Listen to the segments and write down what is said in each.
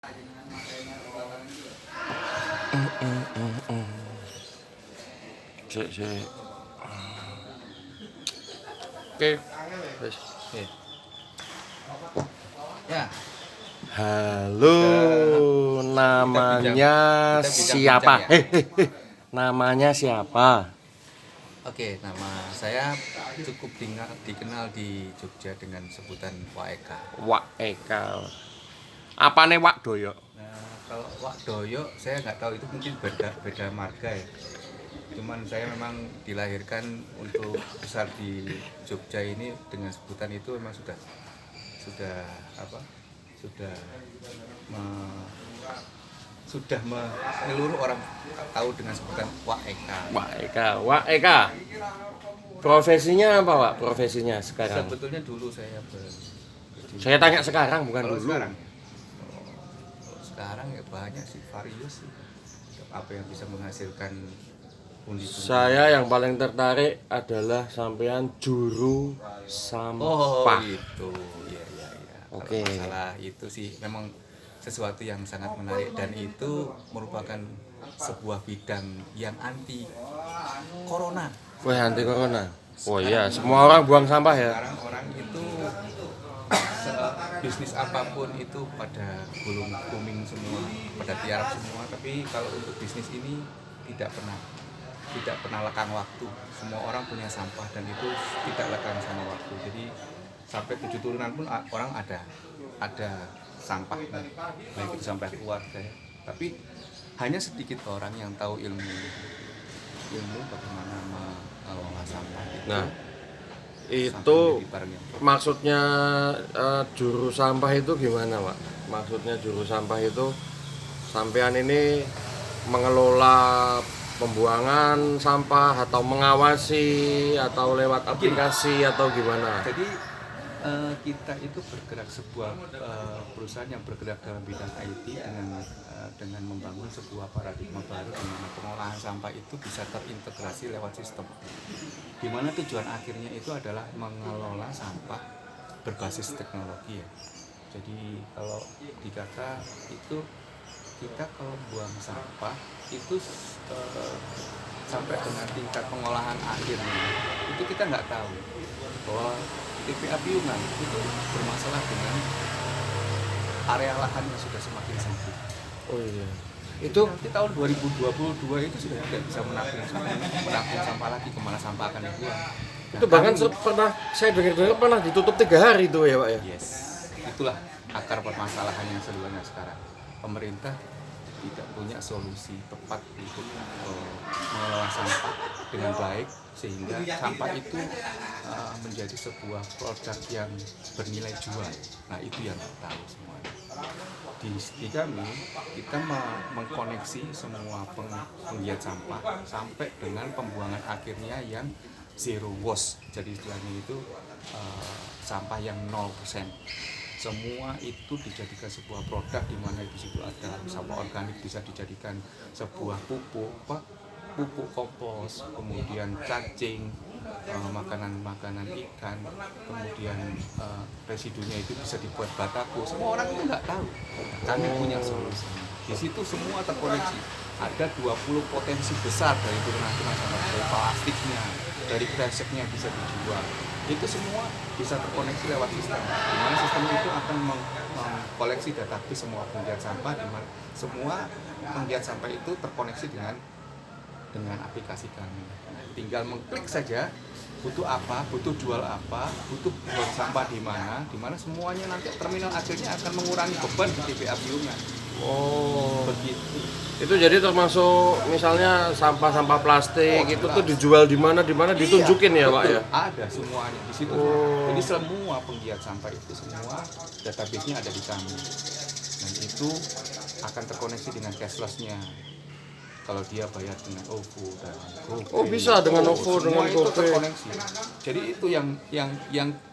Sik. Oke. Wis. Ya, Halo, namanya kita siapa? bincang-bincang Namanya siapa? oke, nama saya cukup dikenal di Jogja dengan sebutan Wak Eka. Wak Eka. Apane Wak Doyo? Nah, kalau Wak Doyo saya nggak tahu, itu mungkin beda marga ya. Cuman saya memang dilahirkan untuk besar di Jogja ini dengan sebutan itu memang sudah menyeluruh orang tahu dengan sebutan Wak Eka. Wak Eka. Profesinya apa, Wak? Profesinya sekarang? Sebetulnya dulu Saya tanya sekarang, bukan kalau dulu. sekarang ya banyak sih, varius sih. Apa yang bisa menghasilkan pundi-pundi. Saya yang paling tertarik adalah sampean juru sampah. Itu. Iya. Oke. Kalau masalah itu sih memang sesuatu yang sangat menarik, dan itu merupakan sebuah bidang yang anti corona. Wah, anti corona. Oh iya, semua orang buang sampah ya. Sekarang orang itu bisnis apapun itu pada gulung booming semua, pada tiarap semua. Tapi kalau untuk bisnis ini tidak pernah lekang waktu. Semua orang punya sampah dan itu tidak lekang sama waktu. Jadi sampai 7 turunan pun orang ada sampah, baik itu sampah keluarga ya. Tapi hanya sedikit orang yang tahu ilmu bagaimana mengelola sampah itu. Nah, itu maksudnya juru sampah itu gimana, Pak? Maksudnya juru sampah itu sampean ini mengelola pembuangan sampah atau mengawasi atau lewat aplikasi atau gimana? Jadi kita itu bergerak sebuah perusahaan yang bergerak dalam bidang IT dengan membangun sebuah paradigma baru di mana pengolahan sampah itu bisa terintegrasi lewat sistem. Di mana tujuan akhirnya itu adalah mengelola sampah berbasis teknologi ya. Jadi kalau dikata itu kita kalau buang sampah itu sampai dengan tingkat pengolahan akhirnya itu kita nggak tahu bahwa TPA Piungan itu bermasalah dengan area lahan yang sudah semakin sempit. Oh iya. Itu nanti tahun 2022 itu sudah tidak bisa menampung sampah lagi, kemana sampah akan dibuang. Itu bahkan pernah saya dengar pernah ditutup 3 hari itu ya, Pak ya. Yes, itulah akar permasalahan yang sebenarnya sekarang. Pemerintah tidak punya solusi tepat untuk mengelola sampah dengan baik sehingga sampah itu menjadi sebuah produk yang bernilai jual. Nah itu yang kita tahu semuanya. Di kami kita mengkoneksi semua penggiat sampah sampai dengan pembuangan akhirnya yang zero waste. Jadi istilahnya itu sampah yang 0%. Semua itu dijadikan sebuah produk di mana di situ ada sampah organik, bisa dijadikan sebuah pupuk kompos, kemudian cacing, makanan ikan, kemudian residunya itu bisa dibuat batako. Semua orang itu nggak tahu. Kami punya solusi. Di situ semua terkoneksi. Ada 20 potensi besar dari turunan-turunan sampah, dari plastiknya, dari kreseknya bisa dijual. Itu semua bisa terkoneksi lewat sistem. Di mana sistem itu akan mengkoleksi database semua penggiat sampah, di mana semua penggiat sampah itu terkoneksi dengan aplikasi kami. Tinggal mengklik saja butuh apa, butuh jual apa, butuh buang sampah di mana semuanya nanti terminal akhirnya akan mengurangi beban di TPA Piungan. Oh, begitu. Itu jadi termasuk misalnya sampah-sampah plastik itu tuh dijual di mana ditunjukin ya, Pak ya? Ada semuanya di situ. Jadi semua penggiat sampah itu semua database-nya ada di kami. Dan itu akan terkoneksi dengan cashless-nya. Kalau dia bayar dengan OVO dan GoPay. Oh, bisa dengan OVO dengan GoPay. Jadi itu yang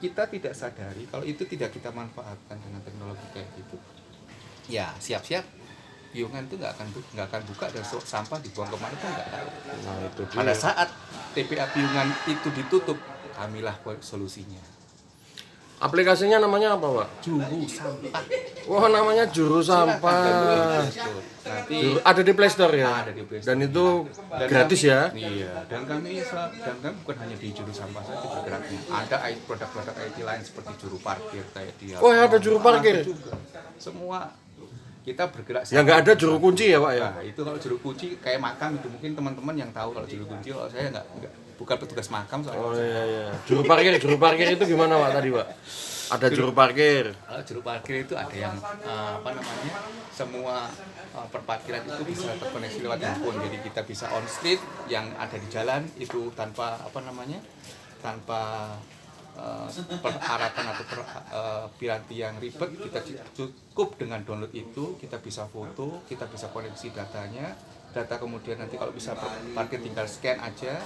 kita tidak sadari kalau itu tidak kita manfaatkan dengan teknologi kayak gitu. Ya, siap-siap Piungan itu nggak akan buka dan sampah dibuang kemana pun nggak tahu. Nah, itu dia. Pada saat TPA Piungan itu ditutup, kamilah solusinya. Aplikasinya namanya apa, Pak? Juru Sampah. Wah, namanya Juru Silakan Sampah. download itu. Nanti Ada di Play Store ya? ada di Play Store. Dan itu Dan gratis kami- ya? Iya, dan kami bukan hanya di juru sampah saja bergeraknya. Ada produk-produk IT lain seperti juru parkir kayak dia. Oh, ya, ada juru parkir? Juga. Semua kita bergerak. Ya nggak ada juru kunci ya, Pak ya? Nah, itu kalau juru kunci kayak makam itu mungkin teman-teman yang tahu kalau juru kunci. Kalau saya nggak bukan petugas makam soalnya. Oh iya iya. Juru parkir itu gimana, Pak tadi, Pak? Ada juru parkir. Kalau juru parkir itu ada yang semua perparkiran itu bisa terkoneksi lewat handphone, jadi kita bisa on street yang ada di jalan itu tanpa tanpa peralatan atau piranti yang ribet. Kita cukup dengan download itu, kita bisa foto, kita bisa koneksi data kemudian nanti kalau bisa parkir tinggal scan aja,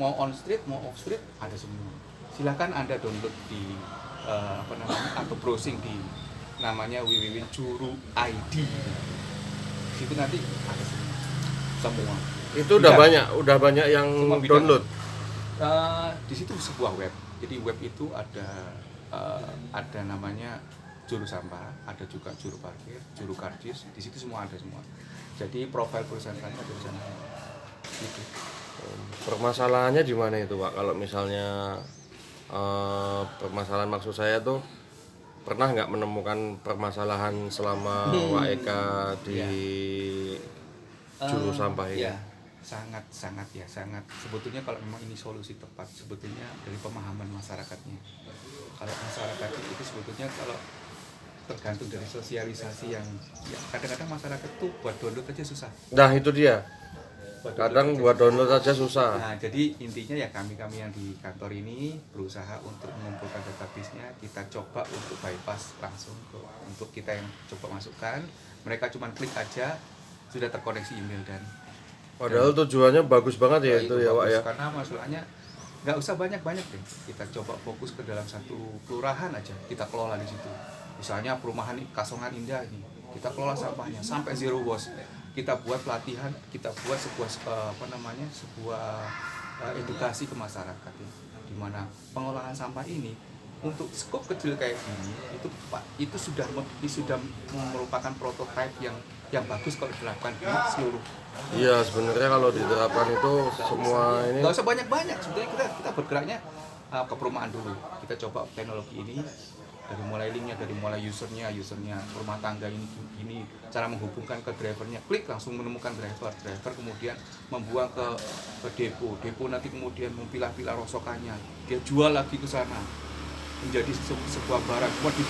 mau on street mau off street ada semua. Silakan Anda download di atau browsing di namanya www.juru.id. Situ nanti ada semua. Itu udah banyak yang download. Di situ sebuah web. Jadi web itu ada namanya Juru Sampah, ada juga Juru Parkir, Juru Karcis. Di situ semua ada semua. Jadi profil perusahaan kami ada di sana. Gitu. Permasalahannya di mana itu, Pak? Kalau misalnya permasalahan, maksud saya tuh pernah nggak menemukan permasalahan selama Wak Eka di Juru Sampah ini? Ya, sangat sebetulnya kalau memang ini solusi tepat sebetulnya dari pemahaman masyarakatnya. Kalau masyarakat itu sebetulnya kalau tergantung dari sosialisasi yang kadang-kadang masyarakat tuh buat download aja susah. Nah itu dia, kadang buat download aja susah. Nah, jadi intinya ya kami yang di kantor ini berusaha untuk mengumpulkan database-nya, kita coba untuk bypass langsung untuk kita yang coba masukkan, mereka cuma klik aja sudah terkoneksi email dan padahal tujuannya bagus banget ya itu ya, Pak ya. Karena masalahnya nggak usah banyak deh, kita coba fokus ke dalam satu kelurahan aja, kita kelola di situ. Misalnya perumahan Kasongan Indah ini, kita kelola sampahnya sampai zero waste. Kita buat pelatihan, kita buat sebuah edukasi ke masyarakat ya, di mana pengolahan sampah ini untuk skop kecil kayak gini itu sudah merupakan prototipe yang bagus kalau diterapkan di seluruh. Iya, sebenarnya kalau diterapkan itu semua ini Nggak usah banyak, sebetulnya kita bergeraknya ke perumahan dulu. Kita coba teknologi ini dari mulai linknya, dari mulai usernya rumah tangga ini cara menghubungkan ke drivernya, klik langsung menemukan driver kemudian membuang ke depo nanti kemudian memilah-pilah rosokannya, dia jual lagi ke sana menjadi sebuah barang, semua di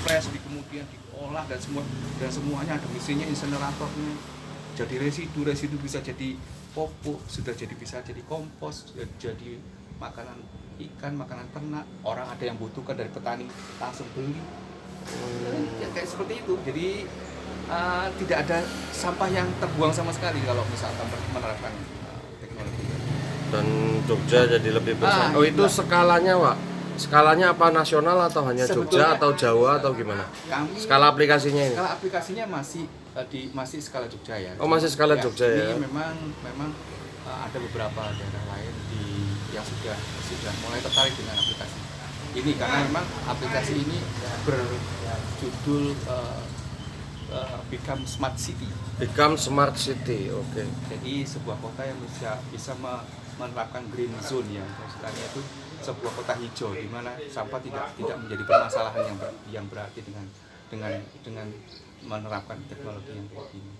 flash, kemudian diolah dan semuanya ada mesinnya, inseneratornya, jadi residu bisa jadi popok, bisa jadi kompos, jadi makanan ikan, makanan ternak, orang ada yang butuhkan dari petani langsung beli. Ya kayak seperti itu. Jadi tidak ada sampah yang terbuang sama sekali kalau misalkan menerapkan teknologi. Dan Jogja jadi lebih bersih. Oh itu skalanya, Pak? Skalanya apa, nasional atau hanya Jogja atau Jawa atau gimana? Skala aplikasinya ini? Skala aplikasinya masih skala Jogja ya. Oh masih skala Jogja ya? Ini memang ada beberapa daerah lain yang sudah mulai tertarik dengan aplikasi ini karena memang aplikasi ini berjudul Become Smart City. Become Smart City, oke. Jadi sebuah kota yang bisa menerapkan green zone ya, istilahnya itu sebuah kota hijau di mana sampah tidak menjadi permasalahan yang berarti dengan menerapkan teknologi yang kayak gini.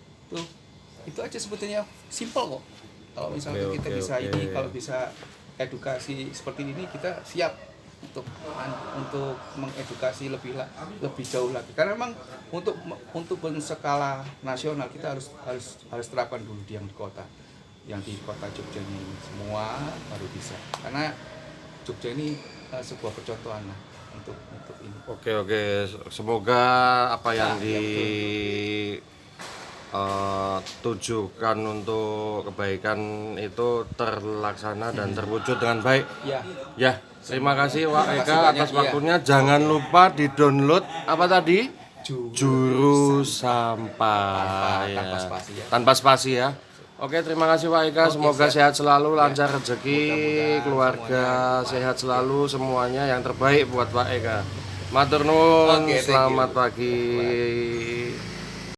Itu aja sebetulnya simple kok. Kalau misalnya kita bisa ini, kalau bisa edukasi seperti ini, kita siap untuk mengedukasi lebih jauh lagi. Karena memang untuk berskala nasional kita harus terapkan dulu yang di kota Jogja ini semua baru bisa. Karena Jogja ini sebuah percontohan lah untuk ini. Oke. Semoga apa yang tujukan untuk kebaikan itu terlaksana dan terwujud dengan baik. Ya, terima kasih Wak Eka atas waktunya. Jangan lupa di-download apa tadi? Juru Sampah. Tanpa spasi ya. Tanpa spasi ya. Oke, terima kasih Pak Eka. Semoga sehat selalu, lancar rezeki, keluarga sehat selalu, semuanya yang terbaik buat Pak Eka. Matur nuwun, selamat pagi.